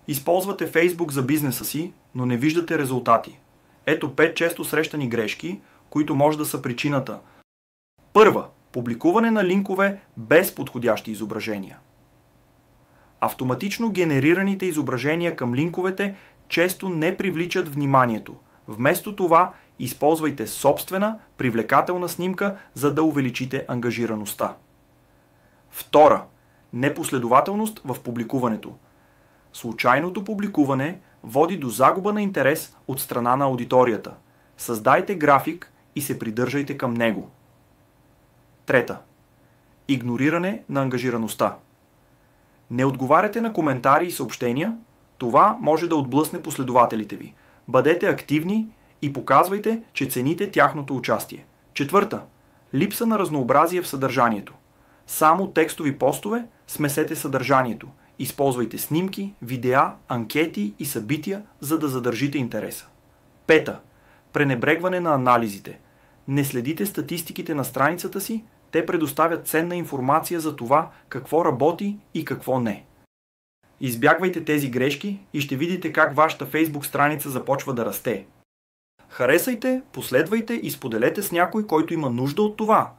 Използвате Facebook за бизнеса си, но не виждате резултати. Ето 5 често срещани грешки, които може да са причината. Първа. Публикуване на линкове без подходящи изображения. Автоматично генерираните изображения към линковете често не привличат вниманието. Вместо това, използвайте собствена, привлекателна снимка, за да увеличите ангажираността. Втора. Непоследователност в публикуването. Случайното публикуване води до загуба на интерес от страна на аудиторията. Създайте график и се придържайте към него. Трета. Игнориране на ангажираността. Не отговаряте на коментари и съобщения, това може да отблъсне последователите ви. Бъдете активни и показвайте, че цените тяхното участие. Четвърта. Липса на разнообразие в съдържанието. Само текстови постове, смесете съдържанието. Използвайте снимки, видеа, анкети и събития, за да задържите интереса. Пета. Пренебрегване на анализите. Не следите статистиките на страницата си, те предоставят ценна информация за това какво работи и какво не. Избягвайте тези грешки и ще видите как вашата Facebook страница започва да расте. Харесайте, последвайте и споделете с някой, който има нужда от това,